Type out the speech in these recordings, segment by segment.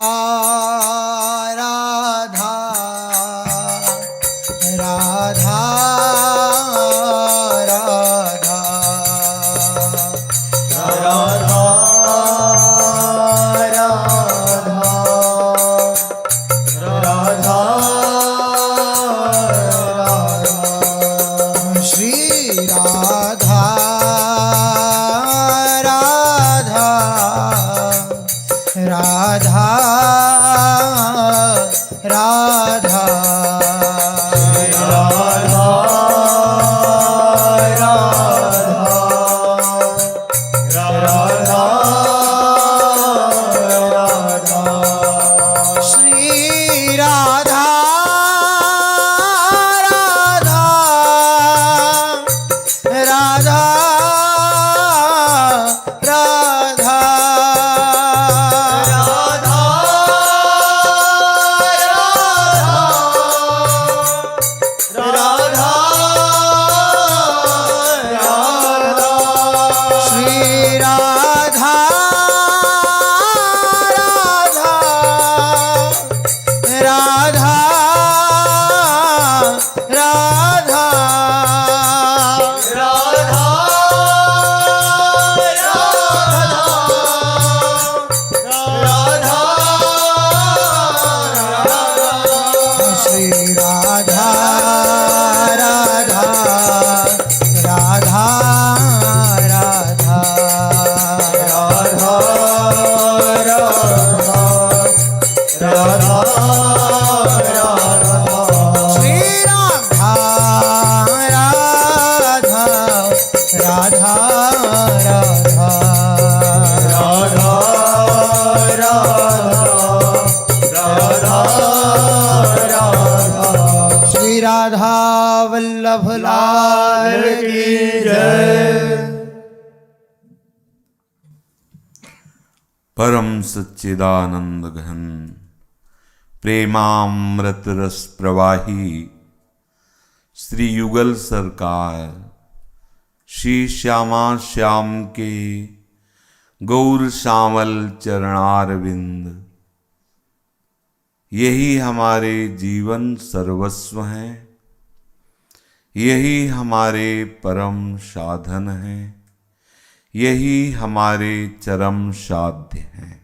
राधा राधा राधा राधा राधा राधा श्री राधा राधा राधा राधा श्री राधा राधा राधा राधा श्री राधा राधा राधा श्री राधा राधा राधा राधा श्री राधा राधा राधा श्री राधा वल्लभ लाल की जय। परम सच्चिदानंद घन प्रेमामृत रस प्रवाही श्री युगल सरकार श्री श्यामा श्याम के गौर श्यामल चरणारविंद यही हमारे जीवन सर्वस्व हैं, यही हमारे परम साधन हैं, यही हमारे चरम साध्य हैं।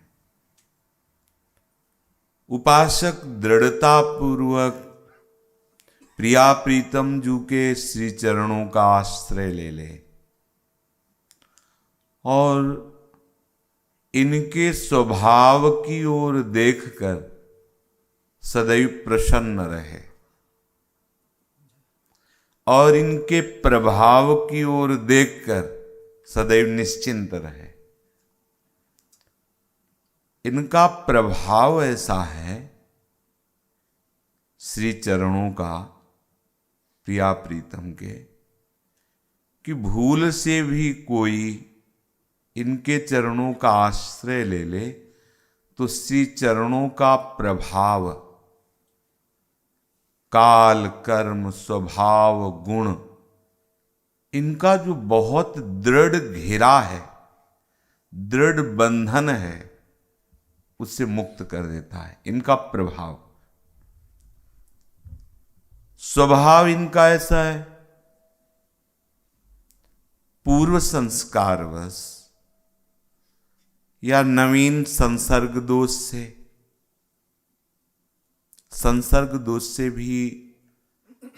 उपासक दृढ़ता पूर्वक प्रिया प्रीतम जू के श्री चरणों का आश्रय ले ले और इनके स्वभाव की ओर देखकर सदैव प्रसन्न रहे और इनके प्रभाव की ओर देखकर सदैव निश्चिंत रहे। इनका प्रभाव ऐसा है श्री चरणों का प्रिया प्रीतम के कि भूल से भी कोई इनके चरणों का आश्रय ले ले तो श्री चरणों का प्रभाव काल कर्म स्वभाव गुण इनका जो बहुत दृढ़ घेरा है, दृढ़ बंधन है, उससे मुक्त कर देता है। इनका प्रभाव स्वभाव इनका ऐसा है, पूर्व संस्कारवश या नवीन संसर्ग दोष से भी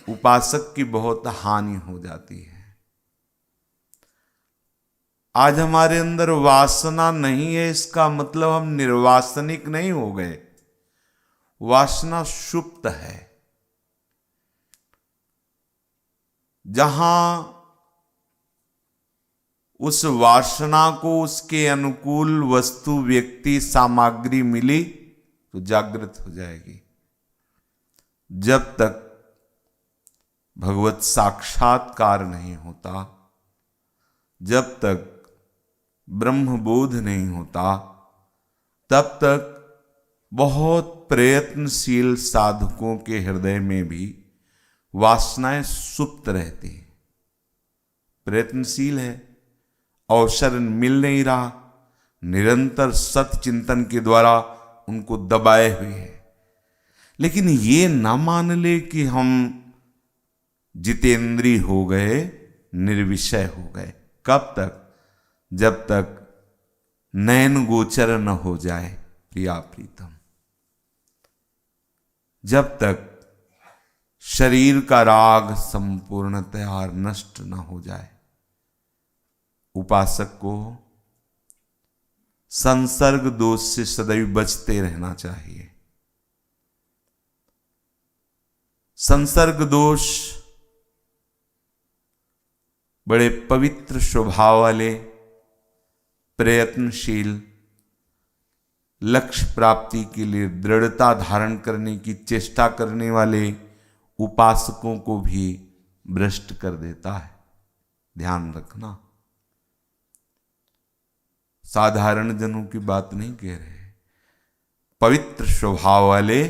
उपासक की बहुत हानि हो जाती है। आज हमारे अंदर वासना नहीं है, इसका मतलब हम निर्वासनिक नहीं हो गए। वासना सुप्त है। जहां उस वासना को उसके अनुकूल वस्तु व्यक्ति सामग्री मिली तो जागृत हो जाएगी। जब तक भगवत साक्षात्कार नहीं होता, जब तक ब्रह्मबोध नहीं होता, तब तक बहुत प्रयत्नशील साधकों के हृदय में भी वासनाएं सुप्त रहती हैं। प्रयत्नशील है, अवसर मिल नहीं रहा, निरंतर सत चिंतन के द्वारा उनको दबाए हुए है। लेकिन ये ना मान ले कि हम जितेंद्री हो गए, निर्विषय हो गए। कब तक? जब तक नयन गोचर न हो जाए प्रिया प्रीतम, जब तक शरीर का राग संपूर्णतया नष्ट न हो जाए। उपासक को संसर्ग दोष से सदैव बचते रहना चाहिए। संसर्ग दोष बड़े पवित्र स्वभाव वाले, प्रयत्नशील, लक्ष्य प्राप्ति के लिए दृढ़ता धारण करने की चेष्टा करने वाले उपासकों को भी भ्रष्ट कर देता है। ध्यान रखना, साधारण जनों की बात नहीं कह रहे। पवित्र स्वभाव वाले,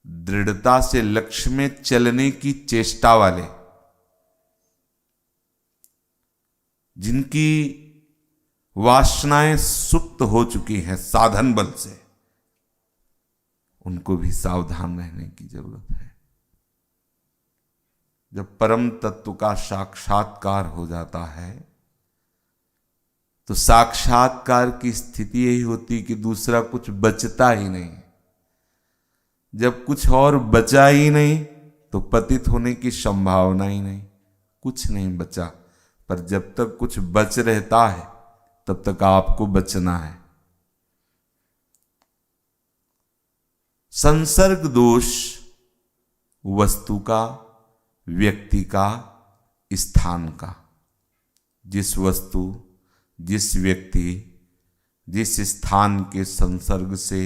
दृढ़ता से लक्ष्य में चलने की चेष्टा वाले, जिनकी वासनाएं सुप्त हो चुकी हैं साधन बल से, उनको भी सावधान रहने की जरूरत है। जब परम तत्व का साक्षात्कार हो जाता है तो साक्षात्कार की स्थिति यही होती कि दूसरा कुछ बचता ही नहीं। जब कुछ और बचा ही नहीं तो पतित होने की संभावना ही नहीं, कुछ नहीं बचा। पर जब तक कुछ बच रहता है तब तक आपको बचना है। संसर्ग दोष वस्तु का, व्यक्ति का, स्थान का। जिस वस्तु, जिस व्यक्ति, जिस स्थान के संसर्ग से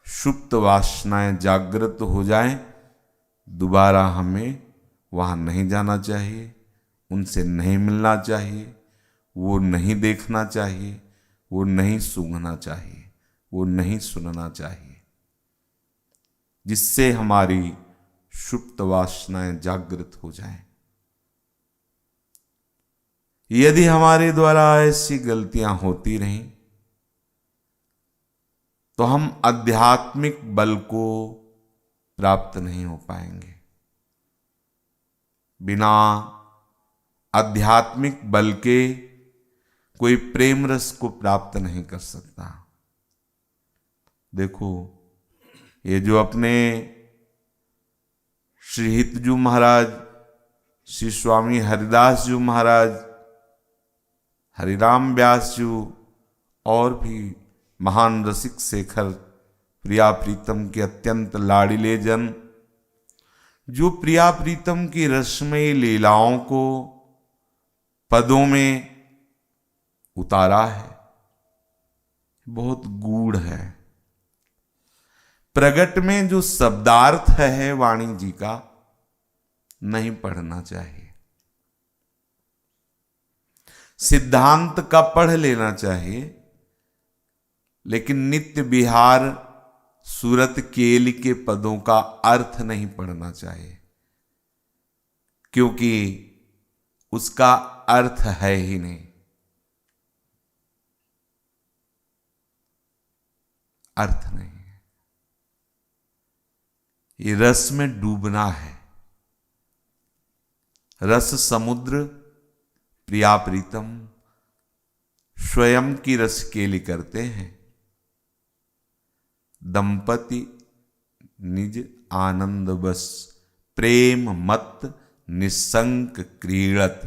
सुप्त वासनाएं जागृत हो जाएं, दोबारा हमें वहां नहीं जाना चाहिए, उनसे नहीं मिलना चाहिए, वो नहीं देखना चाहिए, वो नहीं सूंघना चाहिए, वो नहीं सुनना चाहिए, जिससे हमारी सुप्त वासनाएं जागृत हो जाएं। यदि हमारे द्वारा ऐसी गलतियां होती रहीं तो हम आध्यात्मिक बल को प्राप्त नहीं हो पाएंगे। बिना आध्यात्मिक बल के कोई प्रेम रस को प्राप्त नहीं कर सकता। देखो, ये जो अपने श्री हितजू महाराज, श्री स्वामी हरिदास जी महाराज, हरिराम व्यास जी और भी महान रसिक शेखर प्रिया प्रीतम के अत्यंत लाडिले जन, जो प्रिया प्रीतम की रसमयी लीलाओं को पदों में उतारा है, बहुत गूढ़ है। प्रगट में जो शब्दार्थ है वाणी जी का, नहीं पढ़ना चाहिए। सिद्धांत का पढ़ लेना चाहिए, लेकिन नित्य विहार सूरत केल के पदों का अर्थ नहीं पढ़ना चाहिए, क्योंकि उसका अर्थ है ही नहीं। अर्थ नहीं है। ये रस में डूबना है। रस समुद्र प्रिया प्रीतम स्वयं की रस केली करते हैं। दंपति निज आनंद बस प्रेम मत निसंक क्रीड़त।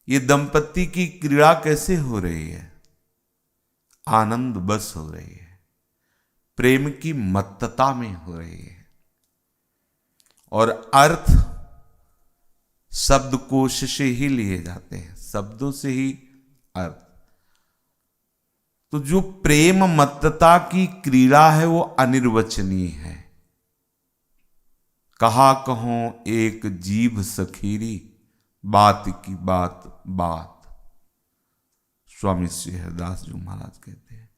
ये दंपति की क्रीड़ा कैसे हो रही है? आनंद बस हो रही है, प्रेम की मत्तता में हो रही है। और अर्थ शब्दकोश से ही लिए जाते हैं, शब्दों से ही अर्थ। तो जो प्रेम मत्तता की क्रीड़ा है वो अनिर्वचनीय है। कहा कहो एक जीभ सखीरी, बात की बात बात। स्वामी श्री हरिदास जी महाराज कहते हैं,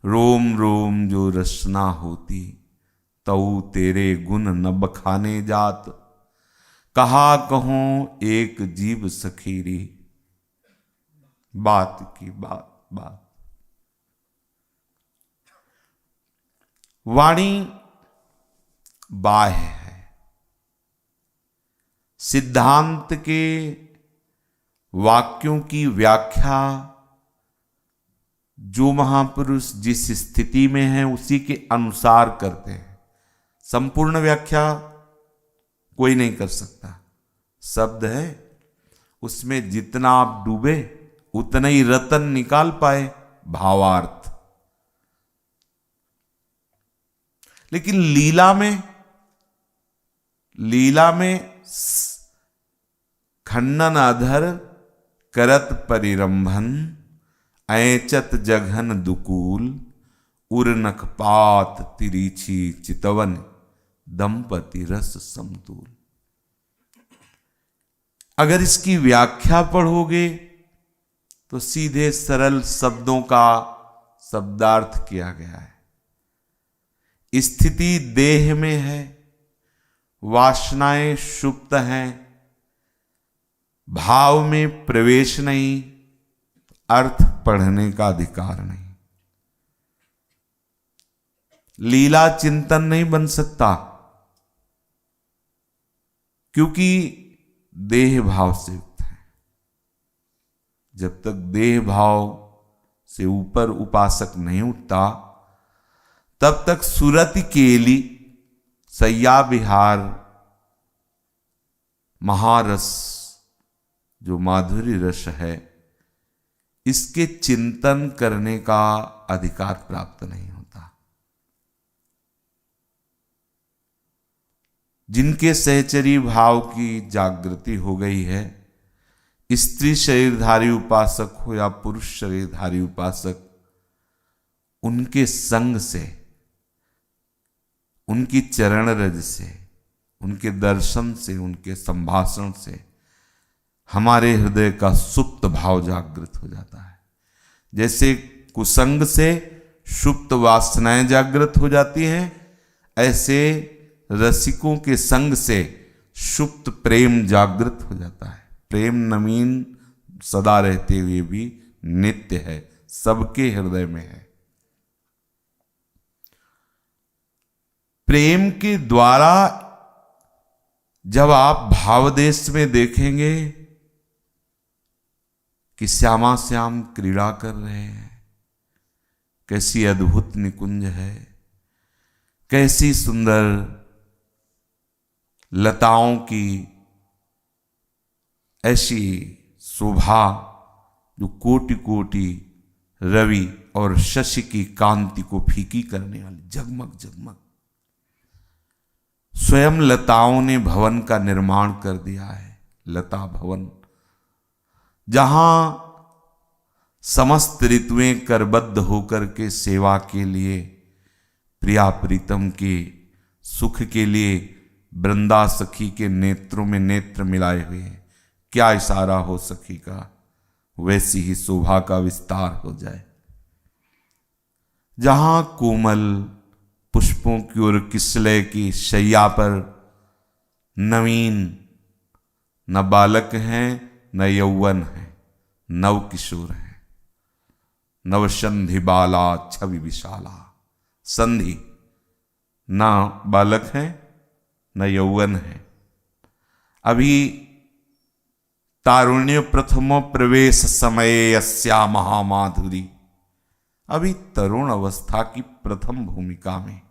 रोम रोम जो रसना होती, तऊ तेरे गुण न बखाने जात। कहा कहूं एक जीव सखीरी, बात की बात बात। वाणी बाह्य है, सिद्धांत के वाक्यों की व्याख्या जो महापुरुष जिस स्थिति में है उसी के अनुसार करते हैं। संपूर्ण व्याख्या कोई नहीं कर सकता। शब्द है, उसमें जितना आप डूबे उतना ही रतन निकाल पाए भावार्थ। लेकिन लीला में खंडन अधर करत परिरंभन, ऐचत जघन दुकूल, उर्नकपात तिरीछी चितवन, दंपति रस समतूल। अगर इसकी व्याख्या पढ़ोगे तो सीधे सरल शब्दों का शब्दार्थ किया गया है। स्थिति देह में है, वासनाएं सुप्त हैं, भाव में प्रवेश नहीं, अर्थ पढ़ने का अधिकार नहीं। लीला चिंतन नहीं बन सकता, क्योंकि देह भाव से युक्त है। जब तक देह भाव से ऊपर उपासक नहीं उठता तब तक सुरति केली, सैया विहार, महारस जो माधुरी रस है, इसके चिंतन करने का अधिकार प्राप्त नहीं होता। जिनके सहचरी भाव की जागृति हो गई है, स्त्री शरीरधारी उपासक हो या पुरुष शरीरधारी उपासक, उनके संग से, उनकी चरण रज से, उनके दर्शन से, उनके संभाषण से हमारे हृदय का सुप्त भाव जागृत हो जाता है। जैसे कुसंग से सुप्त वासनाएं जागृत हो जाती हैं, ऐसे रसिकों के संग से सुप्त प्रेम जागृत हो जाता है। प्रेम नवीन सदा रहते हुए भी नित्य है, सबके हृदय में है। प्रेम के द्वारा जब आप भावदेश में देखेंगे कि श्यामा श्याम क्रीड़ा कर रहे हैं, कैसी अद्भुत निकुंज है, कैसी सुंदर लताओं की ऐसी शोभा जो कोटि कोटि रवि और शशि की कांति को फीकी करने वाली, जगमग जगमग। स्वयं लताओं ने भवन का निर्माण कर दिया है, लता भवन, जहां समस्त ऋतुएं करबद्ध होकर के सेवा के लिए, प्रिया प्रीतम के सुख के लिए वृंदा सखी के नेत्रों में नेत्र मिलाए हुए हैं। क्या इशारा हो सखी का, वैसी ही शोभा का विस्तार हो जाए। जहां कोमल पुष्पों की ओर किसलय की शैया पर नवीन न बालक हैं न यौवन है, नव किशोर है, नव संधि बाला छवि विशाला। संधि, न बालक है न यौवन है, अभी तारुण्य प्रथमो प्रवेश समय अस्या महामाधुरी, अभी तरुण अवस्था की प्रथम भूमिका में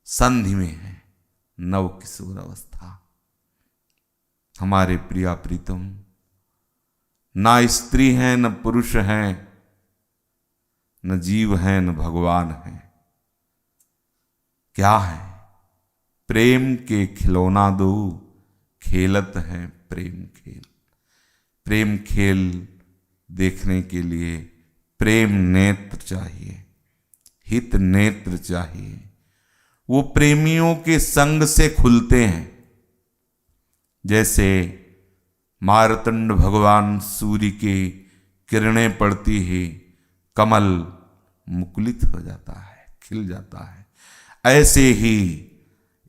संधि में है, नव किशोर अवस्था। हमारे प्रिया प्रीतम ना स्त्री हैं न पुरुष हैं, न जीव हैं न भगवान हैं, क्या है? प्रेम के खिलौना दो, खेलत हैं प्रेम खेल। प्रेम खेल देखने के लिए प्रेम नेत्र चाहिए, हित नेत्र चाहिए। वो प्रेमियों के संग से खुलते हैं। जैसे मार्तंड भगवान सूर्य की किरणें पड़ती ही कमल मुकुलित हो जाता है, खिल जाता है, ऐसे ही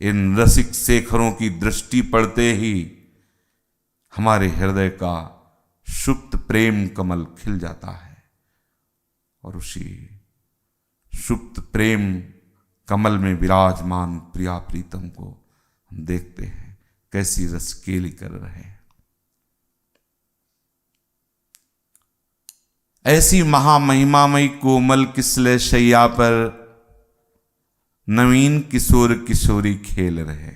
इन रसिक शेखरों की दृष्टि पड़ते ही हमारे हृदय का सुप्त प्रेम कमल खिल जाता है। और उसी सुप्त प्रेम कमल में विराजमान प्रिया प्रीतम को हम देखते हैं कैसी रसकेली कर रहे हैं। ऐसी महामहिमामयी कोमल किसले शैया पर नवीन किशोर किशोरी खेल रहे।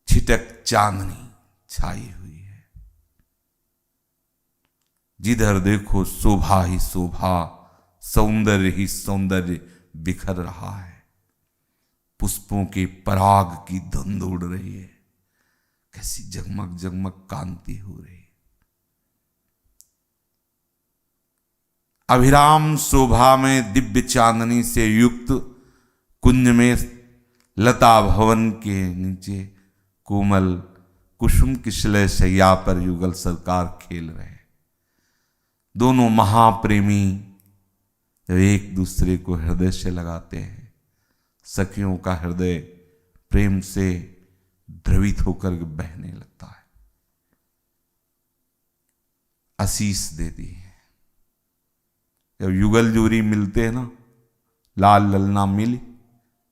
छिटक चांदनी छाई हुई है, जिधर देखो शोभा ही शोभा, सौंदर्य ही सौंदर्य बिखर रहा है। पुष्पों के पराग की धुंध उड़ रही है, कैसी जगमग जगमग कांति हो रही है। अभिराम शोभा में दिव्य चांदनी से युक्त कुंज में लता भवन के नीचे कोमल कुसुम किशलय शैया पर युगल सरकार खेल रहे हैं। दोनों महाप्रेमी जब एक दूसरे को हृदय से लगाते हैं, सखियों का हृदय प्रेम से द्रवित होकर बहने लगता है। आशीष देती है। जब युगल जोड़ी मिलते हैं ना, लाल ललना मिल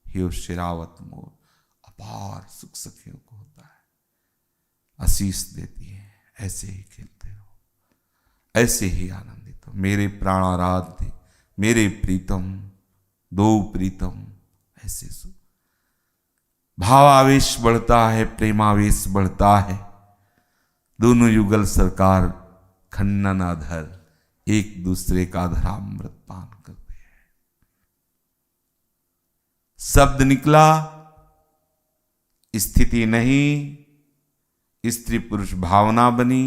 हे शिरावत मोर, अपार सुख सखियों को होता है। आशीष देती है, ऐसे ही खेलते रहो, ऐसे ही आनंदित हो। मेरे प्राणाराध्य मेरे प्रीतम, दो प्रीतम ऐसे सो। भावावेश बढ़ता है, प्रेमावेश बढ़ता है। दोनों युगल सरकार खन्ना आधर एक दूसरे का धरामृत पान करते हैं। शब्द निकला, स्थिति नहीं, स्त्री पुरुष भावना बनी,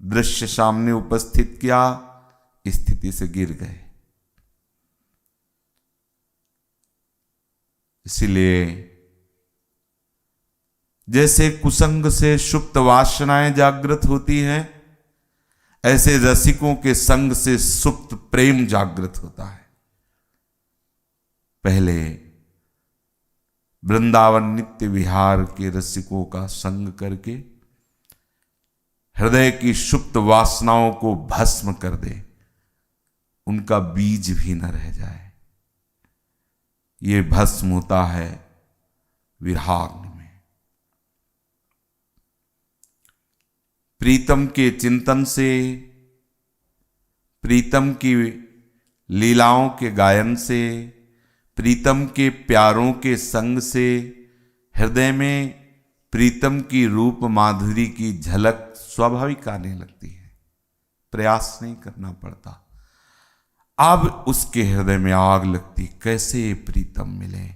दृश्य सामने उपस्थित किया, स्थिति से गिर गए। इसलिए जैसे कुसंग से सुप्त वासनाएं जागृत होती हैं, ऐसे रसिकों के संग से सुप्त प्रेम जागृत होता है। पहले वृंदावन नित्य विहार के रसिकों का संग करके हृदय की सुप्त वासनाओं को भस्म कर दे, उनका बीज भी न रह जाए। ये भस्म होता है विराग में। प्रीतम के चिंतन से, प्रीतम की लीलाओं के गायन से, प्रीतम के प्यारों के संग से हृदय में प्रीतम की रूप माधुरी की झलक स्वाभाविक आने लगती है। प्रयास नहीं करना पड़ता। अब उसके हृदय में आग लगती, कैसे प्रीतम मिले।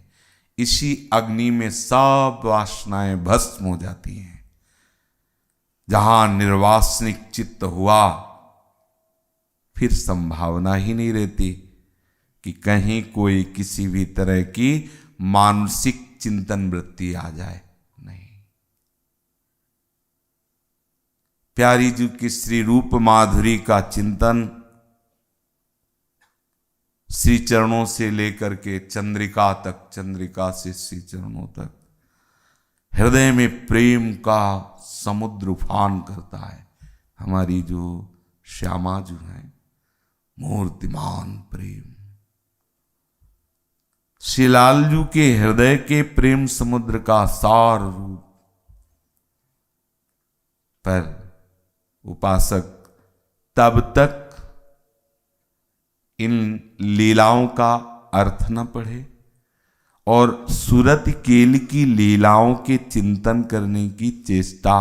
इसी अग्नि में सब वासनाएं भस्म हो जाती हैं। जहां निर्वासनिक चित्त हुआ, फिर संभावना ही नहीं रहती कि कहीं कोई किसी भी तरह की मानसिक चिंतन वृत्ति आ जाए। नहीं, प्यारी जी की श्री रूप माधुरी का चिंतन श्री चरणों से लेकर के चंद्रिका तक, चंद्रिका से श्री चरणों तक हृदय में प्रेम का समुद्र उफान करता है। हमारी जो श्यामा जो है, मूर्तिमान प्रेम, श्री लालजू के हृदय के प्रेम समुद्र का सार रूप। पर उपासक तब तक इन लीलाओं का अर्थ न पढ़े और सूरत केल की लीलाओं के चिंतन करने की चेष्टा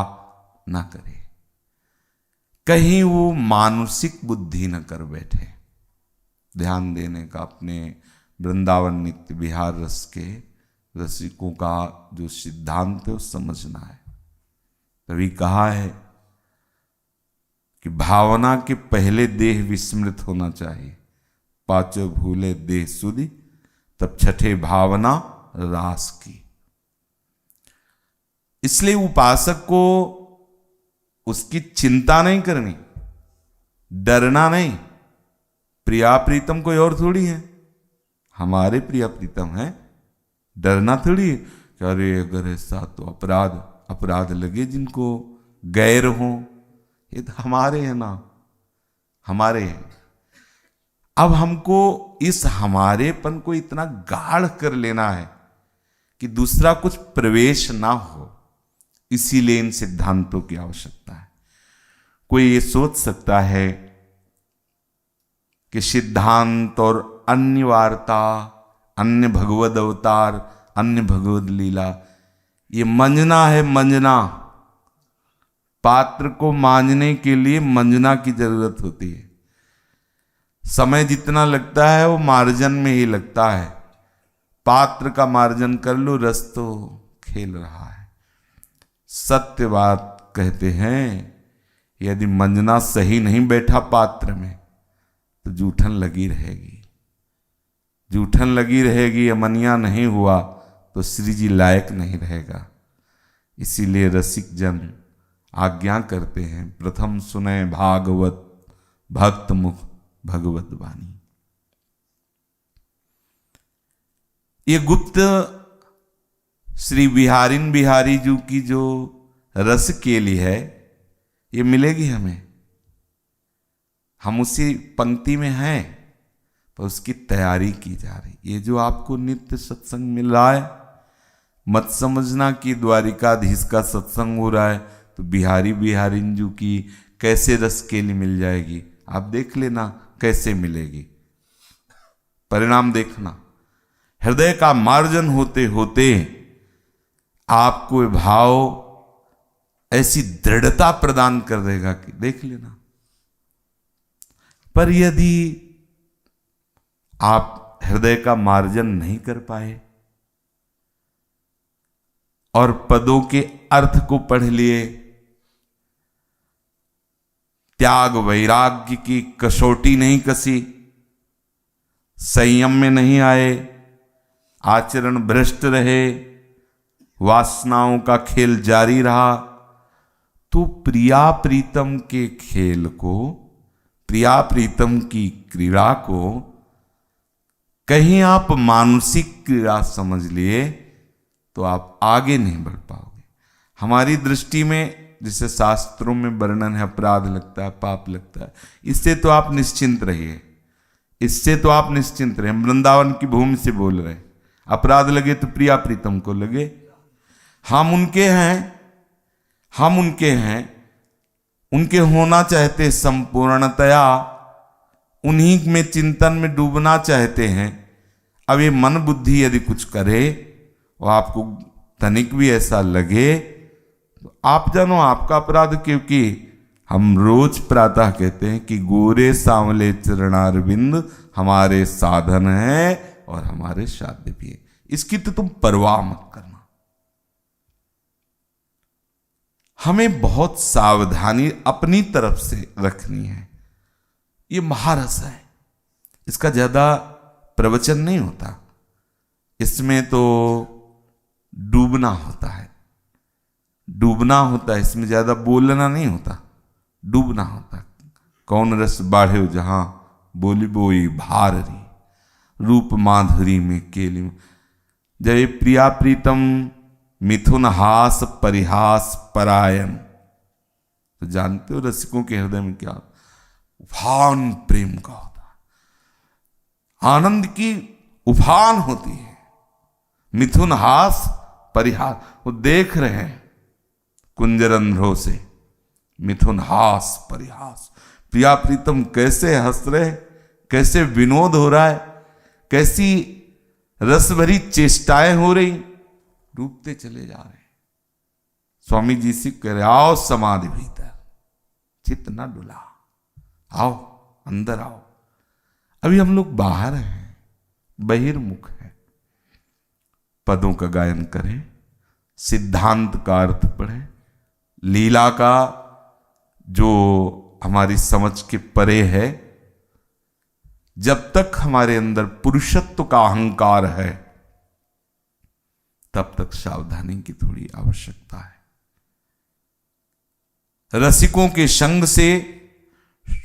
न करे, कहीं वो मानसिक बुद्धि न कर बैठे। ध्यान देने का अपने वृंदावन नित्य विहार रस के रसिकों का जो सिद्धांत है वो समझना है। तभी कहा है कि भावना के पहले देह विस्मृत होना चाहिए, पांचों भूले देह सुधि, तब छठे भावना रास की। इसलिए उपासक को उसकी चिंता नहीं करनी, डरना नहीं। प्रिया प्रीतम कोई और थोड़ी है, हमारे प्रिया प्रीतम है। डरना थोड़ी है कि अरे अगर ऐसा तो अपराध लगे जिनको गैर हो, ये तो हमारे हैं ना, हमारे हैं। अब हमको इस हमारेपन को इतना गाढ़ कर लेना है कि दूसरा कुछ प्रवेश ना हो, इसीलिए इन सिद्धांतों की आवश्यकता है। कोई ये सोच सकता है कि सिद्धांत और अन्य वार्ता, अन्य भगवद अवतार, अन्य भगवद लीला, ये मंजना है। मंजना, पात्र को मांजने के लिए मंजना की जरूरत होती है। समय जितना लगता है वो मार्जन में ही लगता है। पात्र का मार्जन कर लो, रस तो खेल रहा है। सत्य बात कहते हैं, यदि मंजना सही नहीं बैठा पात्र में तो जूठन लगी रहेगी। जूठन लगी रहेगी, अमनिया नहीं हुआ तो श्री जी लायक नहीं रहेगा। इसीलिए रसिक जन आज्ञा करते हैं, प्रथम सुने भागवत भक्त मुख भगवत वाणी। ये गुप्त श्री बिहारिन बिहारी जी की जो रस केली है, ये मिलेगी हमें। हम उसी पंक्ति में हैं, पर उसकी तैयारी की जा रही। ये जो आपको नित्य सत्संग मिल रहा है, मत समझना कि द्वारिकाधीश का सत्संग हो रहा है तो बिहारी बिहारिन जी की कैसे रस केली मिल जाएगी। आप देख लेना कैसे मिलेगी, परिणाम देखना। हृदय का मार्जन होते होते आपको ये भाव ऐसी दृढ़ता प्रदान कर देगा कि देख लेना। पर यदि आप हृदय का मार्जन नहीं कर पाए और पदों के अर्थ को पढ़ लिए, त्याग वैराग्य की कसौटी नहीं कसी, संयम में नहीं आए, आचरण भ्रष्ट रहे, वासनाओं का खेल जारी रहा, तो प्रिया प्रीतम के खेल को, प्रिया प्रीतम की क्रीड़ा को कहीं आप मानसिक क्रीड़ा समझ लिए तो आप आगे नहीं बढ़ पाओगे। हमारी दृष्टि में जिसे शास्त्रों में वर्णन है, अपराध लगता है, पाप लगता है, इससे तो आप निश्चिंत रहिए, इससे तो आप निश्चिंत रहे। वृंदावन की भूमि से बोल रहे, अपराध लगे तो प्रिया प्रीतम को लगे। हम उनके हैं, हम उनके हैं, उनके होना चाहते संपूर्णतया, उन्हीं में चिंतन में डूबना चाहते हैं। अब ये मन बुद्धि यदि कुछ करे और आपको तनिक भी ऐसा लगे तो आप जानो आपका अपराध, क्योंकि हम रोज प्रातः कहते हैं कि गोरे सांवले चरणारविंद हमारे साधन है और हमारे साध्य भी है। इसकी तो तुम परवाह मत करना। हमें बहुत सावधानी अपनी तरफ से रखनी है। ये महारस है, इसका ज्यादा प्रवचन नहीं होता, इसमें तो डूबना होता है, डूबना होता है, इसमें ज्यादा बोलना नहीं होता, डूबना होता है। कौन रस बाढ़े जहां बोली बोई भाररी, रूप माधुरी में केली। जय प्रिया प्रीतम मिथुन हास परिहास परायण। तो जानते हो रसिकों के हृदय में क्या उफान प्रेम का होता है, आनंद की उफान होती है। मिथुन हास परिहास, वो देख रहे हैं कुंजरंध्रों से, मिथुन हास परिहास, प्रिया प्रीतम कैसे हंस रहे, कैसे विनोद हो रहा है, कैसी रस भरी चेष्टाएं हो रही, डूबते चले जा रहे। स्वामी जी से कह रहे, आओ समाधि भीतर, चित्त न डुला, आओ अंदर आओ। अभी हम लोग बाहर हैं, बहिर्मुख है। पदों का गायन करें, सिद्धांत का अर्थ पढ़ें, लीला का जो हमारी समझ के परे है। जब तक हमारे अंदर पुरुषत्व का अहंकार है तब तक सावधानी की थोड़ी आवश्यकता है। रसिकों के संग से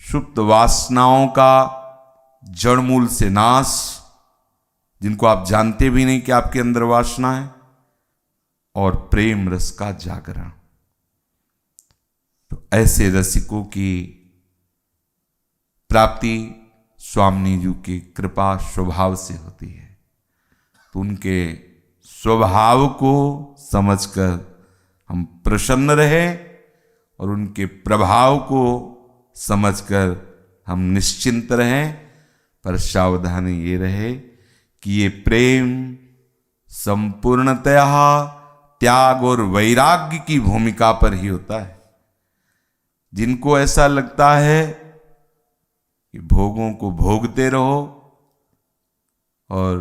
सुप्त वासनाओं का जड़मूल से नाश, जिनको आप जानते भी नहीं कि आपके अंदर वासना है, और प्रेम रस का जागरण। तो ऐसे रसिकों की प्राप्ति स्वामी जी की कृपा स्वभाव से होती है। तो उनके स्वभाव को समझकर हम प्रसन्न रहें और उनके प्रभाव को समझकर हम निश्चिंत रहें। पर सावधानी ये रहे कि ये प्रेम संपूर्णतया त्याग और वैराग्य की भूमिका पर ही होता है। जिनको ऐसा लगता है कि भोगों को भोगते रहो और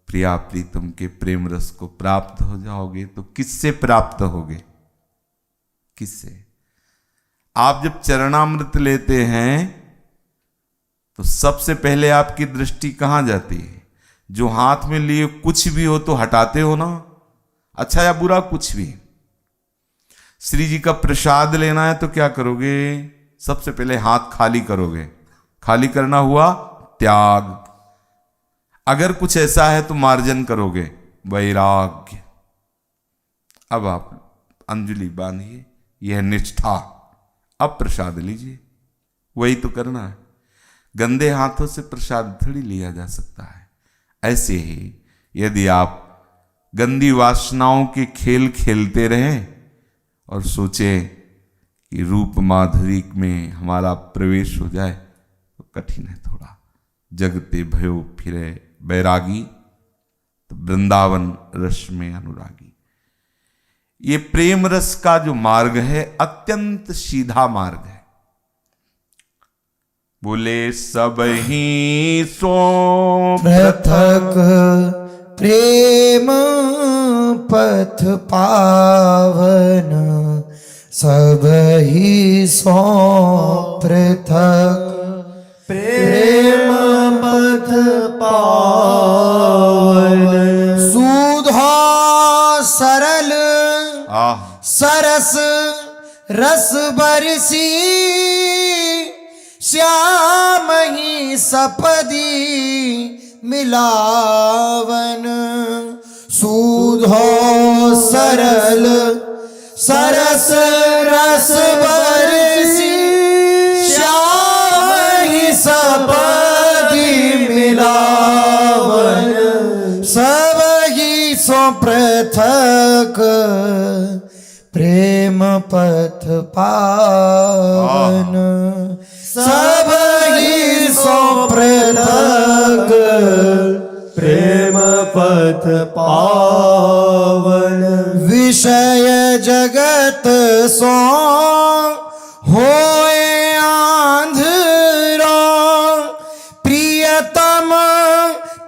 प्रिया प्रीतम के प्रेम रस को प्राप्त हो जाओगे, तो किससे प्राप्त होगे? किससे? आप जब चरणामृत लेते हैं तो सबसे पहले आपकी दृष्टि कहां जाती है? जो हाथ में लिए कुछ भी हो तो हटाते हो ना, अच्छा या बुरा कुछ भी। श्री जी का प्रसाद लेना है तो क्या करोगे? सबसे पहले हाथ खाली करोगे। खाली करना हुआ त्याग। अगर कुछ ऐसा है तो मार्जन करोगे, वैराग्य। अब आप अंजलि बांधिए, यह निष्ठा। अब प्रसाद लीजिए, वही तो करना है। गंदे हाथों से प्रसाद थोड़ी लिया जा सकता है। ऐसे ही यदि आप गंदी वासनाओं के खेल खेलते रहें और सोचें कि रूप माधुरी में हमारा प्रवेश हो जाए तो कठिन है थोड़ा। जगते भयो फिरे बैरागी, तो वृंदावन रस में अनुरागी। ये प्रेम रस का जो मार्ग है अत्यंत सीधा मार्ग है। बोले सब ही सो पृथक प्रेम पथ पावन, सब ही सो पृथक प्रेम पथ पावन। सुधा सरल आह सरस रस बरसी, श्याम ही सपदी मिलावन। सुधो सरल सरस रस बरसी, श्याम ही सपदी मिलावन। सब ही सो पृथक प्रेम पथ पावन। सब ही सो पृथक प्रेम पथ पावन। विषय जगत सो होए आंधरो, प्रियतम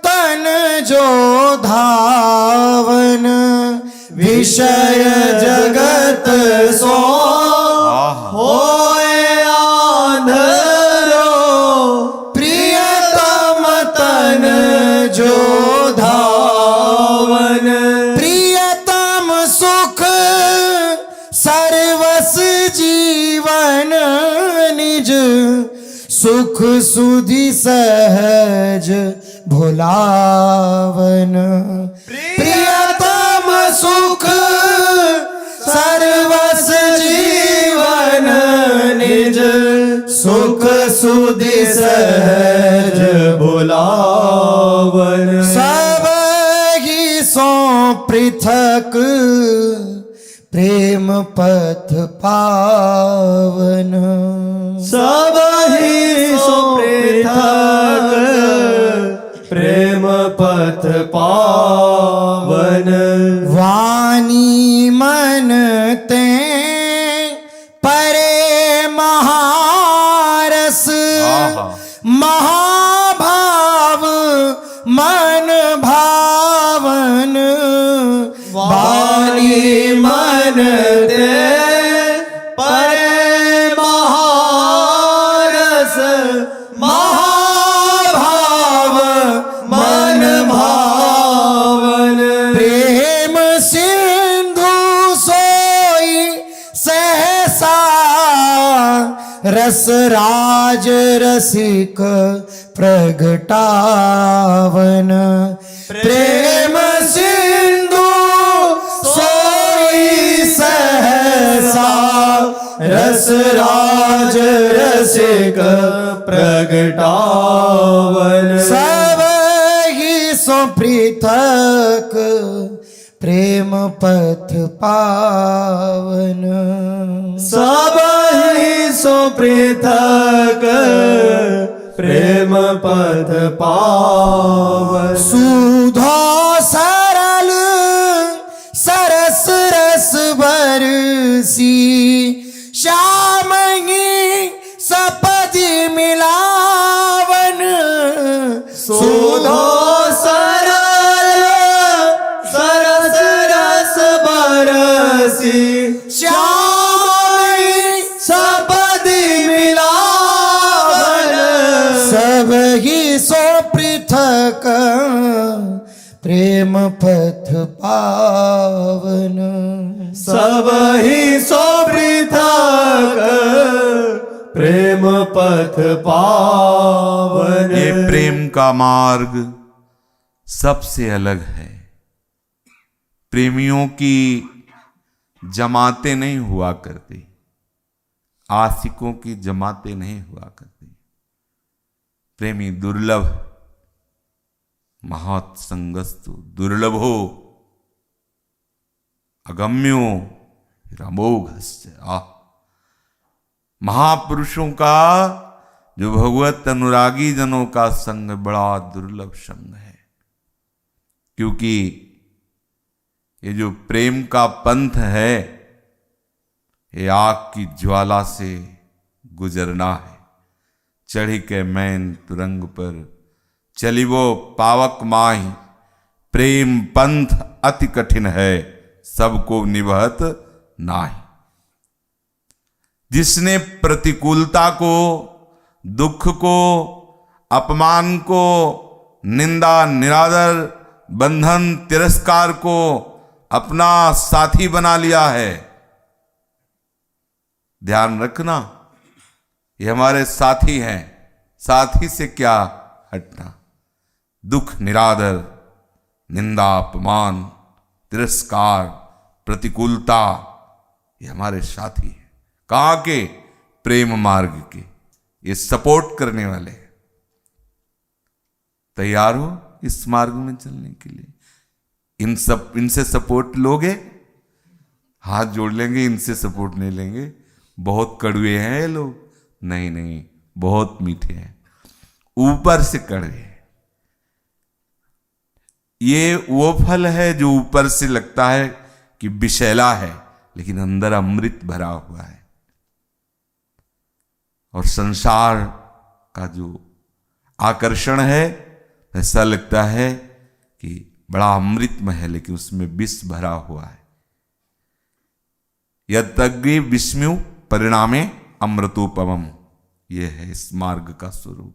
तन जो धावन। विषय जगत सो होए आंधरो, प्रियतम तन जो धावन। प्रियतम सुख सर्वस जीवन, निज सुख सुधि सहज भुलावन। प्रियतम सुख सर्वस जीवन, निज सुख सुधि सहज भुलावन। सब ही सो पृथक प्रेम पथ पावन। सब ही सो पृथक प्रेम पथ पावन। वाणी मन ते परे महारस, महाभाव मन भावन। वाणी मन ते परे महारस, महाभाव मन भावन। प्रेम सिंधु सोई सहसा, रस राज रसिक प्रगटावन। प्रेम सिंधु सोई सहसा, रस राज रसिक प्रगटावन सब ही सो पृथक प्रेम पथ पावन सब ही सो पृथक प्रेम पथ पावन सुधा सरल सरस रस बरसी श्याम ही सपदि मिलावन सुधो सरल सरस रस बरसी श्याम सपदि मिलावन सब ही सो पृथक प्रेम पथ पावन सब ही सो पृथक प्रेम पथ पावन ये प्रेम का मार्ग सबसे अलग है। प्रेमियों की जमातें नहीं हुआ करती, आशिकों की जमातें नहीं हुआ करती। प्रेमी दुर्लभ, महत् संगस्तु दुर्लभो अगम्यो अमोघश्च। महापुरुषों का, जो भगवत अनुरागी जनों का संग बड़ा दुर्लभ संग है, क्योंकि ये जो प्रेम का पंथ है, ये आग की ज्वाला से गुजरना है। चढ़ी के मैन तुरंग पर चलिवो पावक माही, प्रेम पंथ अति कठिन है, सबको निभत नाही। जिसने प्रतिकूलता को, दुख को, अपमान को, निंदा निरादर, बंधन तिरस्कार को अपना साथी बना लिया है, ध्यान रखना, ये हमारे साथी हैं, साथी से क्या हटना। दुख निरादर, निंदा अपमान, तिरस्कार, प्रतिकूलता, ये हमारे साथी हैं। कहाँ के? प्रेम मार्ग के। ये सपोर्ट करने वाले हैं। तैयार हो इस मार्ग में चलने के लिए? इनसे सपोर्ट लोगे? हाथ जोड़ लेंगे, इनसे सपोर्ट नहीं लेंगे, बहुत कड़वे हैं ये लोग। नहीं नहीं, बहुत मीठे हैं, ऊपर से कड़वे हैं। ये वो फल है जो ऊपर से लगता है कि विषैला है, लेकिन अंदर अमृत भरा हुआ है। और संसार का जो आकर्षण है, ऐसा लगता है कि बड़ा अमृतमय है, लेकिन उसमें विष भरा हुआ है। यद्यग्नि विस्म्यु परिणामे अमृतोपमम्, यह है इस मार्ग का स्वरूप।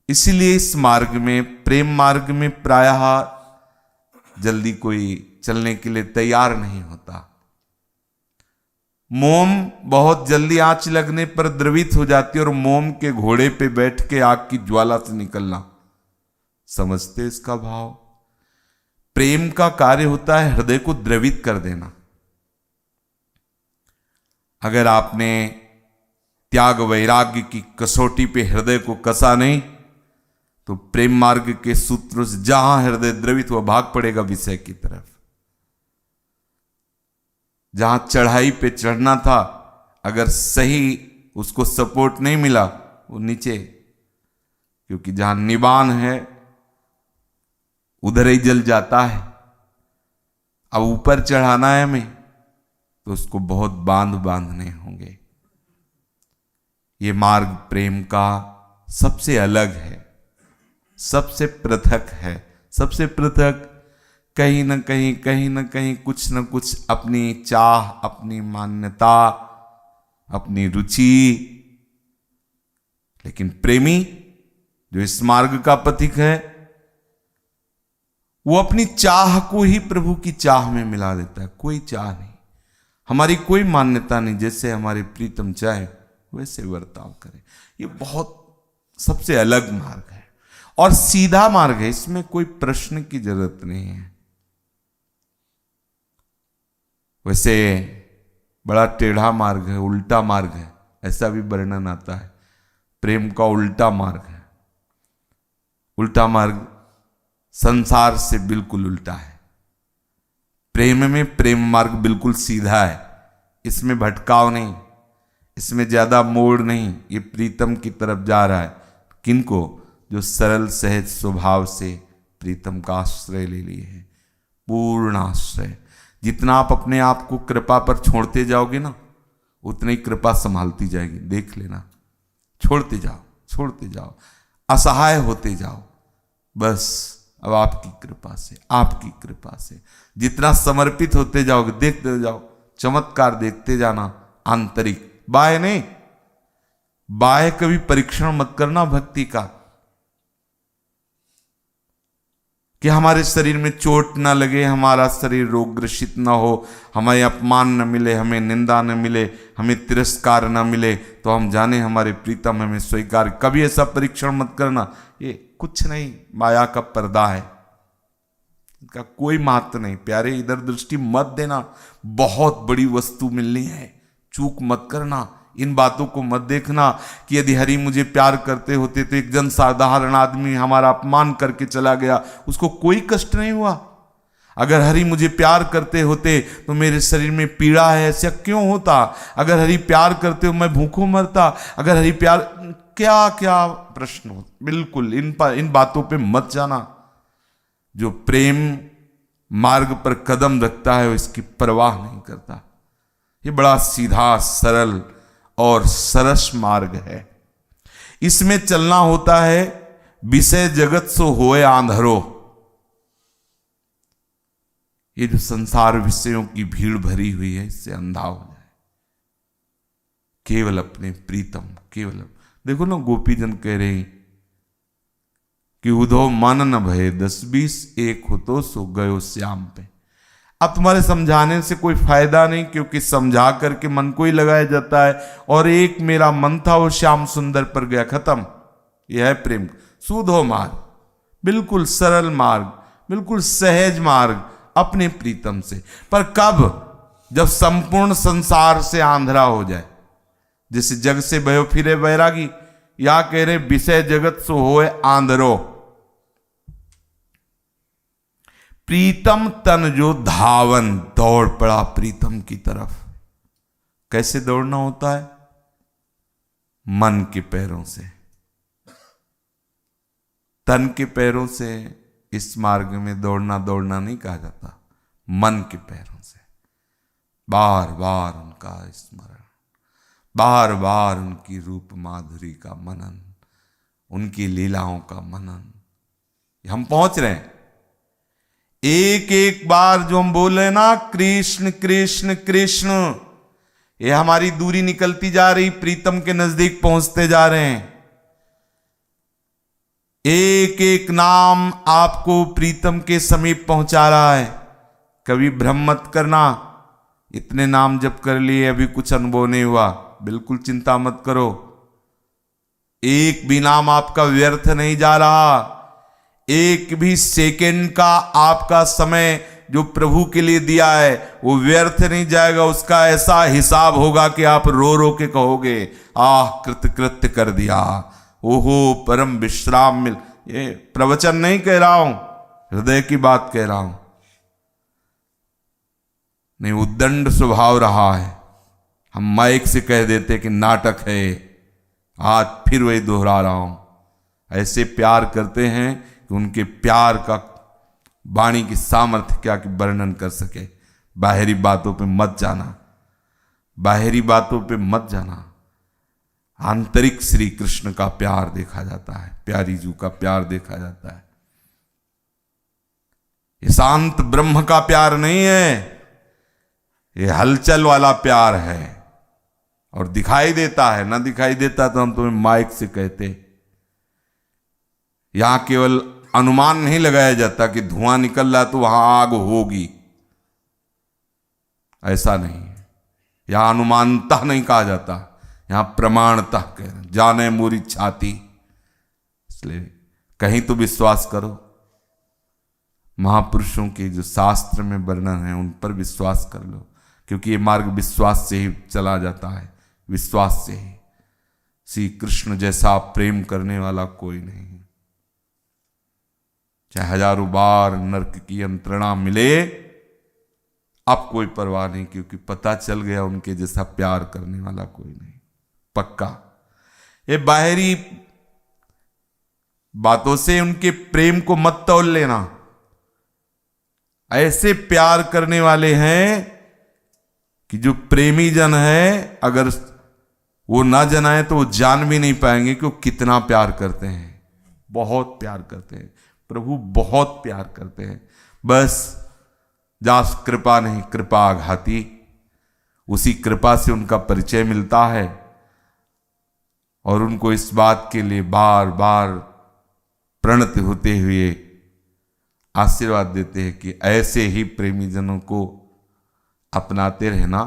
इसीलिए इस मार्ग में, प्रेम मार्ग में प्रायः जल्दी कोई चलने के लिए तैयार नहीं होता। मोम बहुत जल्दी आंच लगने पर द्रवित हो जाती है, और मोम के घोड़े पे बैठ के आग की ज्वाला से निकलना। समझते इसका भाव? प्रेम का कार्य होता है हृदय को द्रवित कर देना। अगर आपने त्याग वैराग्य की कसौटी पे हृदय को कसा नहीं, तो प्रेम मार्ग के सूत्रों से जहां हृदय द्रवित हुआ, भाग पड़ेगा विषय की तरफ। जहां चढ़ाई पे चढ़ना था, अगर सही उसको सपोर्ट नहीं मिला, वो नीचे, क्योंकि जहां निबान है उधर ही जल जाता है। अब ऊपर चढ़ाना है हमें, तो उसको बहुत बांध बांधने होंगे। ये मार्ग प्रेम का सबसे अलग है, सबसे पृथक है। सबसे पृथक कहीं न कहीं कुछ न कुछ अपनी चाह, अपनी मान्यता, अपनी रुचि। लेकिन प्रेमी जो इस मार्ग का पथिक है, वो अपनी चाह को ही प्रभु की चाह में मिला देता है। कोई चाह नहीं, हमारी कोई मान्यता नहीं, जैसे हमारे प्रीतम चाहे वैसे वर्ताव करें। ये बहुत सबसे अलग मार्ग है और सीधा मार्ग है, इसमें कोई प्रश्न की जरूरत नहीं है। वैसे बड़ा टेढ़ा मार्ग है, उल्टा मार्ग है, ऐसा भी वर्णन आता है। प्रेम का उल्टा मार्ग है। उल्टा मार्ग संसार से बिल्कुल उल्टा है। प्रेम में प्रेम मार्ग बिल्कुल सीधा है, इसमें भटकाव नहीं, इसमें ज्यादा मोड़ नहीं। ये प्रीतम की तरफ जा रहा है। किनको? जो सरल सहज स्वभाव से प्रीतम का आश्रय ले लिए हैं, पूर्ण आश्रय। जितना आप अपने आप को कृपा पर छोड़ते जाओगे ना, उतनी कृपा संभालती जाएगी। देख लेना, छोड़ते जाओ, छोड़ते जाओ, असहाय होते जाओ। बस अब आपकी कृपा से, आपकी कृपा से जितना समर्पित होते जाओगे, देखते जाओ, चमत्कार देखते जाना। आंतरिक, बाह्य नहीं। बाह्य कभी परीक्षण मत करना भक्ति का, कि हमारे शरीर में चोट ना लगे, हमारा शरीर रोग ग्रसित ना हो, हमें अपमान न मिले, हमें निंदा न मिले, हमें तिरस्कार न मिले, तो हम जाने हमारे प्रीतम हमें स्वीकार। कभी ऐसा परीक्षण मत करना। ये कुछ नहीं, माया का पर्दा है, इसका कोई महत्व नहीं। प्यारे, इधर दृष्टि मत देना, बहुत बड़ी वस्तु मिलनी है, चूक मत करना। इन बातों को मत देखना कि यदि हरि मुझे प्यार करते होते तो एक जन साधारण आदमी हमारा अपमान करके चला गया, उसको कोई कष्ट नहीं हुआ। अगर हरि मुझे प्यार करते होते तो मेरे शरीर में पीड़ा है, ऐसा क्यों होता? अगर हरि प्यार करते हो मैं भूखों मरता। अगर हरि प्यार, क्या क्या प्रश्न हो। बिल्कुल इन बातों पे मत जाना। जो प्रेम मार्ग पर कदम रखता है वो इसकी परवाह नहीं करता। ये बड़ा सीधा, सरल और सरस मार्ग है। इसमें चलना होता है विषय जगत सो होए आंधरो। ये जो संसार विषयों की भीड़ भरी हुई है, इससे अंधा हो जाए। केवल अपने प्रीतम, केवल देखो ना, गोपीजन कह रहे हैं कि उधो मन न भय 10-20 एक हो तो सो गयो श्याम पे। अब तुम्हारे समझाने से कोई फायदा नहीं, क्योंकि समझा करके मन को ही लगाया जाता है। और एक मेरा मन था वो श्याम सुंदर पर गया, खत्म। यह है प्रेम। सूधो मार्ग, बिल्कुल सरल मार्ग, बिल्कुल सहज मार्ग अपने प्रीतम से। पर कब? जब संपूर्ण संसार से आंधरा हो जाए। जैसे जग से भयो फिरे बैरागी, या कह रहे विषय जगत सो होए आंधरो। प्रीतम तन जो धावन, दौड़ पड़ा प्रीतम की तरफ। कैसे दौड़ना होता है? मन के पैरों से। तन के पैरों से इस मार्ग में दौड़ना नहीं कहा जाता, मन के पैरों से। बार बार उनका स्मरण, बार बार उनकी रूप माधुरी का मनन, उनकी लीलाओं का मनन। हम पहुंच रहे हैं। एक एक बार जो हम बोल रहे ना, कृष्ण कृष्ण कृष्ण, ये हमारी दूरी निकलती जा रही, प्रीतम के नजदीक पहुंचते जा रहे हैं। एक एक नाम आपको प्रीतम के समीप पहुंचा रहा है। कभी भ्रम मत करना, इतने नाम जप कर लिए अभी कुछ अनुभव नहीं हुआ। बिल्कुल चिंता मत करो, एक भी नाम आपका व्यर्थ नहीं जा रहा। एक भी सेकंड का आपका समय जो प्रभु के लिए दिया है वो व्यर्थ नहीं जाएगा। उसका ऐसा हिसाब होगा कि आप रो रो के कहोगे, आह कृतकृत्य कर दिया, ओहो परम विश्राम मिल। ये प्रवचन नहीं कह रहा हूं, हृदय की बात कह रहा हूं। नहीं, उद्दंड स्वभाव रहा है। हम माइक से कह देते कि नाटक है, आज फिर वही दोहरा रहा हूं। ऐसे प्यार करते हैं कि उनके प्यार का वाणी की सामर्थ्य क्या कि वर्णन कर सके। बाहरी बातों पे मत जाना, बाहरी बातों पे मत जाना। आंतरिक श्री कृष्ण का प्यार देखा जाता है, प्यारी जू का प्यार देखा जाता है। ये शांत ब्रह्म का प्यार नहीं है, ये हलचल वाला प्यार है। और दिखाई देता है, ना दिखाई देता तो हम तुम्हें माइक से कहते। यहां केवल अनुमान नहीं लगाया जाता कि धुआं निकल रहा तो वहां आग होगी, ऐसा नहीं है। यहां अनुमानतः नहीं कहा जाता, यहां प्रमाणतः कह रहे, जाने मोरी छाती। इसलिए कहीं तो विश्वास करो, महापुरुषों के जो शास्त्र में वर्णन है उन पर विश्वास कर लो, क्योंकि ये मार्ग विश्वास से ही चला जाता है। विश्वास से ही। श्री कृष्ण जैसा प्रेम करने वाला कोई नहीं। चाहे हजारों बार नरक की यंत्रणा मिले, अब कोई परवाह नहीं, क्योंकि पता चल गया उनके जैसा प्यार करने वाला कोई नहीं, पक्का। ये बाहरी बातों से उनके प्रेम को मत तौल लेना। ऐसे प्यार करने वाले हैं कि जो प्रेमी जन है, अगर वो ना जनाए तो वो जान भी नहीं पाएंगे कि वो कितना प्यार करते हैं। बहुत प्यार करते हैं प्रभु, बहुत प्यार करते हैं। बस जास कृपा नहीं कृपा आघाती, उसी कृपा से उनका परिचय मिलता है और उनको इस बात के लिए बार बार प्रणत होते हुए आशीर्वाद देते हैं कि ऐसे ही प्रेमी जनों को अपनाते रहना,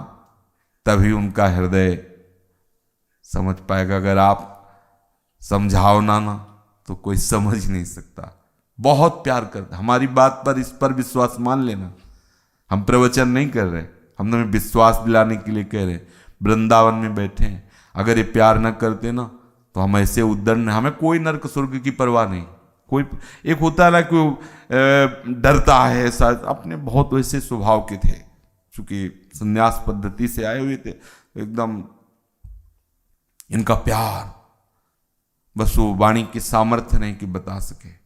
तभी उनका हृदय समझ पाएगा। अगर आप समझाओ ना तो कोई समझ नहीं सकता। बहुत प्यार करते, हमारी बात पर, इस पर विश्वास मान लेना। हम प्रवचन नहीं कर रहे, हम तुम्हें विश्वास दिलाने के लिए कह रहे। वृंदावन में बैठे हैं, अगर ये प्यार न करते ना तो हम ऐसे उद्दंड, हमें कोई नरक स्वर्ग की परवाह नहीं। कोई एक होता है ना कि डरता है, ऐसा अपने बहुत वैसे स्वभाव के थे, चूंकि संन्यास पद्धति से आए हुए थे, एकदम इनका प्यार, बस वो वाणी की सामर्थ्य नहीं कि बता सके।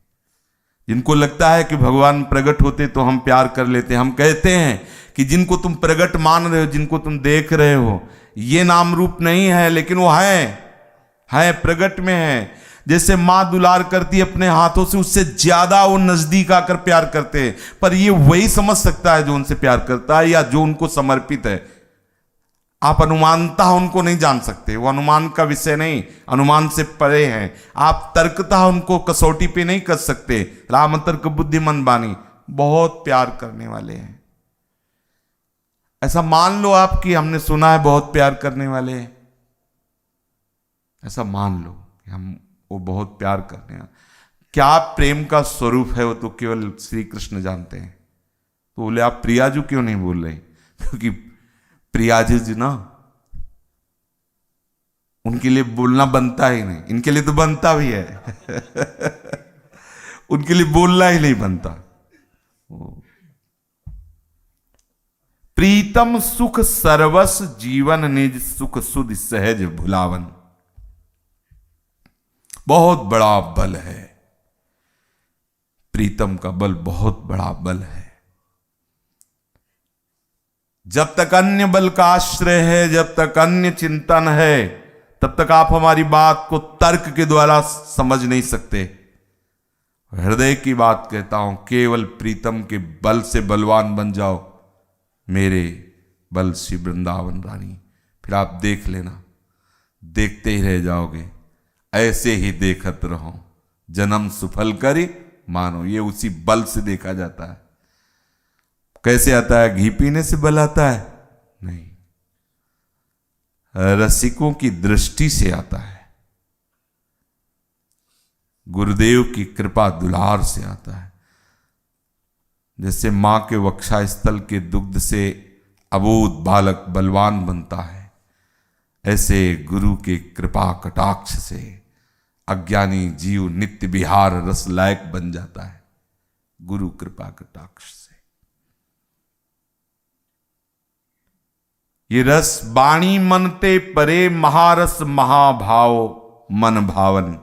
जिनको लगता है कि भगवान प्रकट होते तो हम प्यार कर लेते। हम कहते हैं कि जिनको तुम प्रकट मान रहे हो, जिनको तुम देख रहे हो, ये नाम रूप नहीं है, लेकिन वो है प्रकट में है। जैसे माँ दुलार करती है अपने हाथों से, उससे ज्यादा वो नजदीक आकर प्यार करते हैं। पर ये वही समझ सकता है जो उनसे प्यार करता है या जो उनको समर्पित है। आप अनुमानता उनको नहीं जान सकते, वो अनुमान का विषय नहीं, अनुमान से परे हैं। आप तर्कता उनको कसौटी पे नहीं कर सकते। राम तर्क बुद्धिमन बानी, बहुत प्यार करने वाले हैं। ऐसा मान लो आप कि हमने सुना है बहुत प्यार करने वाले हैं, ऐसा मान लो कि हम वो बहुत प्यार करने हैं। क्या प्रेम का स्वरूप है वो तो केवल श्री कृष्ण जानते हैं। तो बोले आप प्रियाजू क्यों नहीं बोल रहे? क्योंकि प्रियाजू जी ना, उनके लिए बोलना बनता ही नहीं, इनके लिए तो बनता भी है उनके लिए बोलना ही नहीं बनता। प्रीतम सुख सर्वस जीवन निज सुख सुध सहज भुलावन। बहुत बड़ा बल है प्रीतम का, बल बहुत बड़ा बल है। जब तक अन्य बल का आश्रय है, जब तक अन्य चिंतन है, तब तक आप हमारी बात को तर्क के द्वारा समझ नहीं सकते। हृदय की बात कहता हूं, केवल प्रीतम के बल से बलवान बन जाओ, मेरे बल श्री वृंदावन रानी। फिर आप देख लेना, देखते ही रह जाओगे। ऐसे ही देखत रहो, जन्म सुफल करी मानो। ये उसी बल से देखा जाता है। कैसे आता है? घी पीने से बल आता है? नहीं, रसिकों की दृष्टि से आता है, गुरुदेव की कृपा दुलार से आता है। जैसे मां के वक्षा स्थल के दुग्ध से अबोध बालक बलवान बनता है, ऐसे गुरु के कृपा कटाक्ष से अज्ञानी जीव नित्य विहार रस लायक बन जाता है, गुरु कृपा कटाक्ष से। ये रस बाणी मनते परे, महारस महाभाव मन भावन।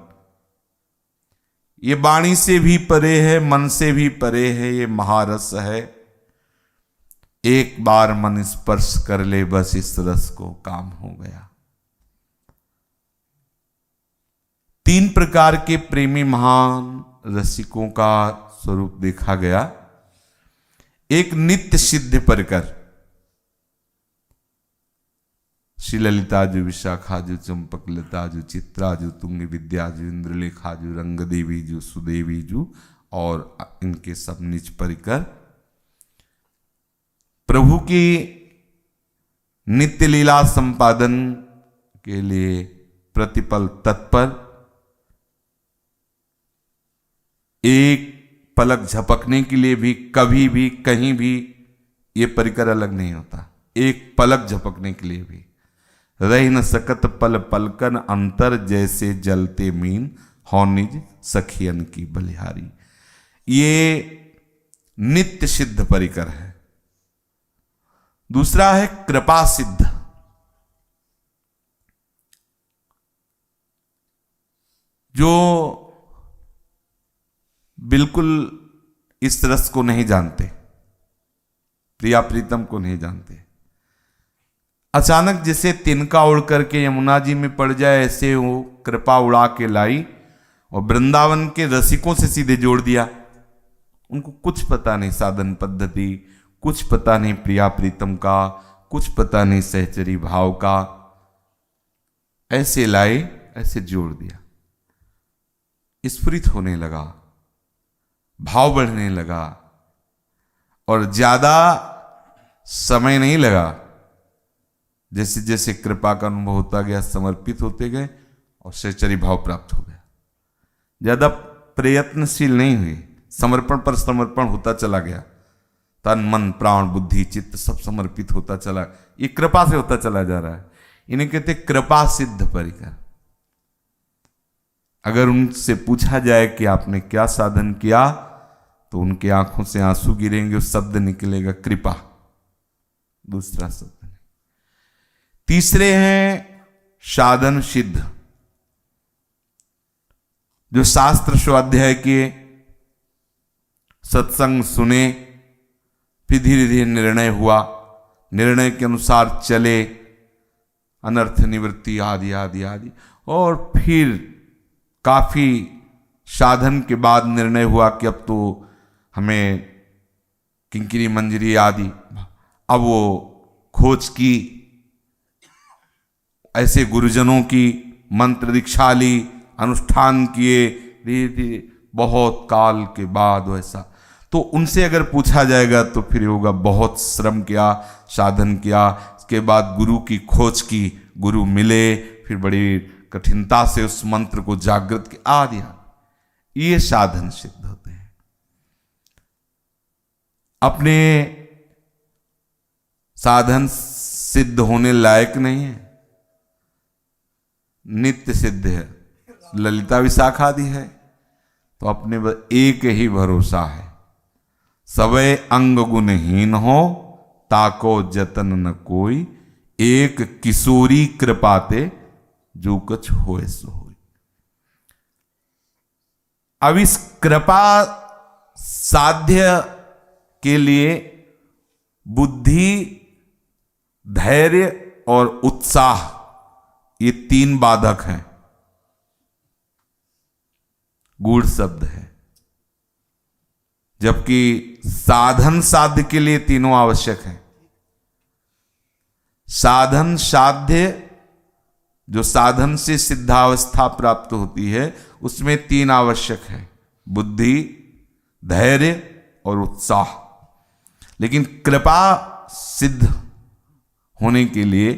ये बाणी से भी परे है, मन से भी परे है, ये महारस है। एक बार मन स्पर्श कर ले, बस इस रस को काम हो गया। 3 प्रकार के प्रेमी महान रसिकों का स्वरूप देखा गया। एक नित्य सिद्ध परिकर, श्री ललिताजू, विशाखाजू, चंपकलताजू, चित्राजू, तुंग विद्याजू, इंद्रलेखाजू, रंगदेवीजू, सुदेवीजू और इनके सब निज परिकर प्रभु की नित्य लीला संपादन के लिए प्रतिपल तत्पर। एक पलक झपकने के लिए भी, कभी भी, कहीं भी ये परिकर अलग नहीं होता। एक पलक झपकने के लिए भी रही न सकत पल पलकन अंतर, जैसे जलते मीन हो निज सखियन की बलिहारी। ये नित्य सिद्ध परिकर है। दूसरा है कृपा सिद्ध। जो बिल्कुल इस रस को नहीं जानते, प्रिया प्रीतम को नहीं जानते, अचानक जैसे तिनका उड़ करके यमुना जी में पड़ जाए, ऐसे वो कृपा उड़ा के लाई और वृंदावन के रसिकों से सीधे जोड़ दिया। उनको कुछ पता नहीं साधन पद्धति, कुछ पता नहीं प्रिया प्रीतम का, कुछ पता नहीं सहचरी भाव का, ऐसे लाए, ऐसे जोड़ दिया। स्फुरित होने लगा, भाव बढ़ने लगा, और ज्यादा समय नहीं लगा। जैसे जैसे कृपा का अनुभव होता गया, समर्पित होते गए और सहचरी भाव प्राप्त हो गया। ज्यादा प्रयत्नशील नहीं हुए, समर्पण पर समर्पण होता चला गया। तन मन प्राण बुद्धि चित्त सब समर्पित होता चला, ये कृपा से होता चला जा रहा है। इन्हें कहते कृपा सिद्ध परिकर। अगर उनसे पूछा जाए कि आपने क्या साधन किया, तो उनके आंखों से आंसू गिरेंगे, उस शब्द निकलेगा कृपा, दूसरा शब्द नहीं। तीसरे हैं साधन सिद्ध, जो शास्त्र स्वाध्याय किए, सत्संग सुने, फिर धीरे धीरे निर्णय हुआ, निर्णय के अनुसार चले, अनर्थ निवृत्ति आदि आदि आदि, और फिर काफी साधन के बाद निर्णय हुआ कि अब तो हमें किंकिरी मंजरी आदि, अब वो खोज की, ऐसे गुरुजनों की मंत्र दीक्षा ली, अनुष्ठान किए, धीरे धीरे बहुत काल के बाद वैसा। तो उनसे अगर पूछा जाएगा तो फिर होगा बहुत श्रम किया, साधन किया, इसके बाद गुरु की खोज की, गुरु मिले, फिर बड़ी कठिनता से उस मंत्र को जागृत किया आदि। ये साधन सिद्ध होते हैं। अपने साधन सिद्ध होने लायक नहीं है, नित्य सिद्ध है, ललिता विशाखा आदि है, तो अपने एक ही भरोसा है, सवै अंग गुणहीन हो ताको जतन न कोई, एक किशोरी कृपाते जो कुछ होए सो होए। अब इस कृपा साध्य के लिए बुद्धि, धैर्य और उत्साह, ये तीन बाधक हैं, गूढ़ शब्द है। जबकि साधन साध्य के लिए तीनों आवश्यक हैं। साधन साध्य, जो साधन से सिद्धावस्था प्राप्त होती है, उसमें तीन आवश्यक है, बुद्धि, धैर्य और उत्साह। लेकिन कृपा सिद्ध होने के लिए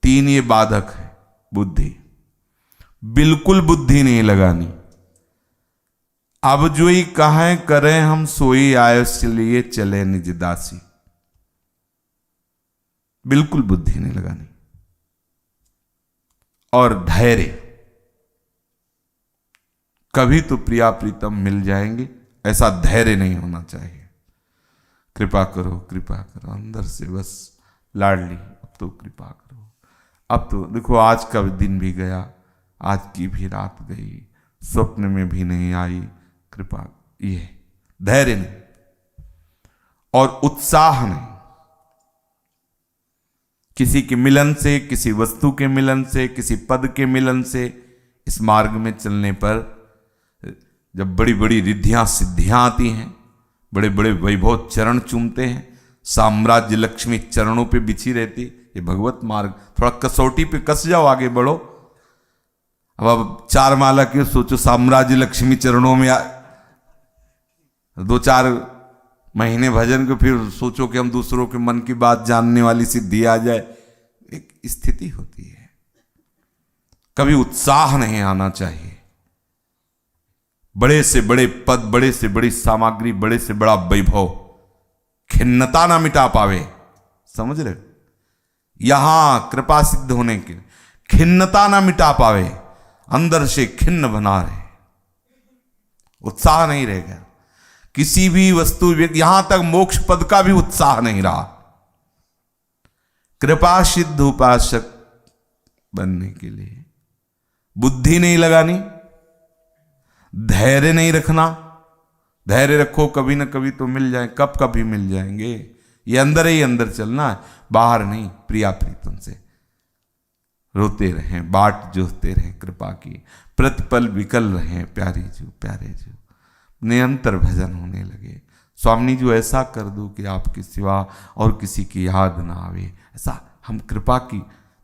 तीन ये बाधक है। बुद्धि, बिल्कुल बुद्धि नहीं लगानी। अब जो ही कहें करें हम सोई आयुष लिए चले निज दासी, बिल्कुल बुद्धि नहीं लगानी। और धैर्य, कभी तो प्रिया प्रीतम मिल जाएंगे, ऐसा धैर्य नहीं होना चाहिए। कृपा करो कृपा करो, अंदर से बस लाडली, अब तो कृपा करो, अब तो देखो आज का दिन भी गया, आज की भी रात गई, स्वप्न में भी नहीं आई, कृपा। ये धैर्य नहीं और उत्साह नहीं। किसी के मिलन से, किसी वस्तु के मिलन से, किसी पद के मिलन से, इस मार्ग में चलने पर जब बड़ी बड़ी रिद्धियां सिद्धियां आती हैं, बड़े बड़े वैभव चरण चूमते हैं, साम्राज्य लक्ष्मी चरणों पे बिछी रहती, ये भगवत मार्ग। थोड़ा कसौटी पे कस जाओ, आगे बढ़ो। अब 4 माला की सोचो, साम्राज्य लक्ष्मी चरणों में 2-4 महीने भजन को, फिर सोचो कि हम दूसरों के मन की बात जानने वाली सिद्धि आ जाए, एक स्थिति होती है। कभी उत्साह नहीं आना चाहिए। बड़े से बड़े पद, बड़े से बड़ी सामग्री, बड़े से बड़ा वैभव खिन्नता ना मिटा पावे, समझ रहे? यहां कृपा सिद्ध होने के खिन्नता ना मिटा पावे, अंदर से खिन्न बना रहे, उत्साह नहीं रह गया किसी भी वस्तु, यहां तक मोक्ष पद का भी उत्साह नहीं रहा। कृपा सिद्ध उपासक बनने के लिए बुद्धि नहीं लगानी, धैर्य नहीं रखना। धैर्य रखो, कभी ना कभी तो मिल जाए, कब कभी मिल जाएंगे, ये अंदर ही अंदर चलना है, बाहर नहीं। प्रिया प्रीतम से रोते रहें, बाट जोहते रहें कृपा की, प्रतिपल विकल रहें प्यारी जू प्यारे जू, निरंतर भजन होने लगे। स्वामी जी ऐसा कर दो कि आपके सिवा और किसी की याद ना आवे, ऐसा हम कृपा की,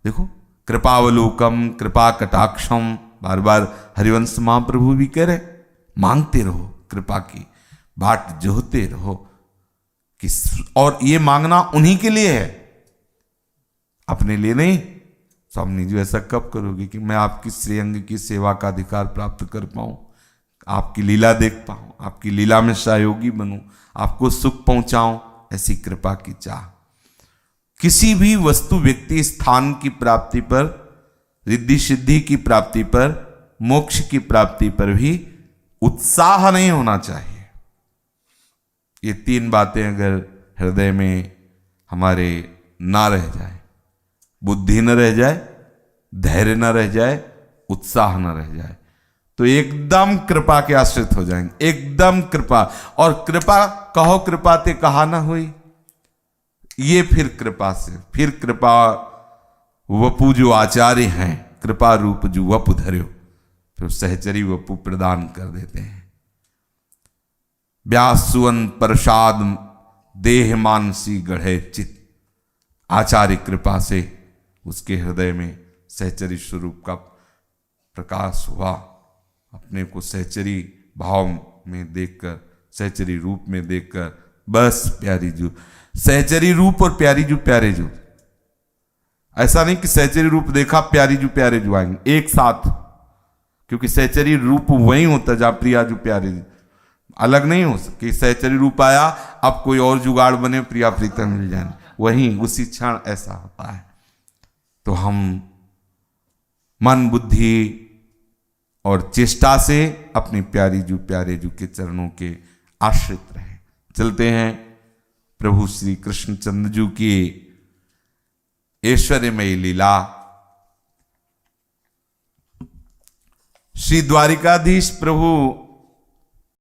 देखो कृपावलोकम कृपा कटाक्षम, बार बार हरिवंश महाप्रभु भी कह रहे, मांगते रहो कृपा की, बाट जोहते रहो कि, और ये मांगना उन्हीं के लिए है, अपने लिए नहीं। स्वामी जी ऐसा कब करोगे कि मैं आपकी श्रेयंग की सेवा का अधिकार प्राप्त कर पाऊं, आपकी लीला देख पाऊं, आपकी लीला में सहयोगी बनूं, आपको सुख पहुंचाऊं, ऐसी कृपा की चाह। किसी भी वस्तु व्यक्ति स्थान की प्राप्ति पर, रिद्धि सिद्धि की प्राप्ति पर, मोक्ष की प्राप्ति पर भी उत्साह नहीं होना चाहिए। ये तीन बातें अगर हृदय में हमारे ना रह जाए, बुद्धि न रह जाए, धैर्य न रह जाए, उत्साह न रह जाए, तो एकदम कृपा के आश्रित हो जाएंगे, एकदम कृपा। और कृपा कहो कृपा ते कहा ना हुई, ये फिर कृपा से, फिर कृपा वपु जो आचार्य हैं, कृपा रूप जो वपु धर्यो, फिर सहचरी वपु प्रदान कर देते हैं। व्यास सुवन प्रसाद देह मानसी गढ़े चित, आचार्य कृपा से उसके हृदय में सहचरी स्वरूप का प्रकाश हुआ, अपने को सहचरी भाव में देखकर, सहचरी रूप में देखकर, बस प्यारी जू, सहचरी रूप और प्यारी जू प्यारे जू, ऐसा नहीं कि सहचरी रूप देखा प्यारी जू प्यारे जू आएंगे एक साथ, क्योंकि सहचरी रूप वही होता जहां प्रिया जू प्यारे जू, अलग नहीं हो सकती। सहचरी रूप आया, अब कोई और जुगाड़ बने प्रिया प्रीतम मिल जाए, वहीं उसी क्षण ऐसा होता है। तो हम मन बुद्धि और चेष्टा से अपनी प्यारी जू प्यारे जू के चरणों के आश्रित रहे। चलते हैं प्रभु श्री कृष्णचंद्र जू की ऐश्वर्यमयी लीला। श्री द्वारिकाधीश प्रभु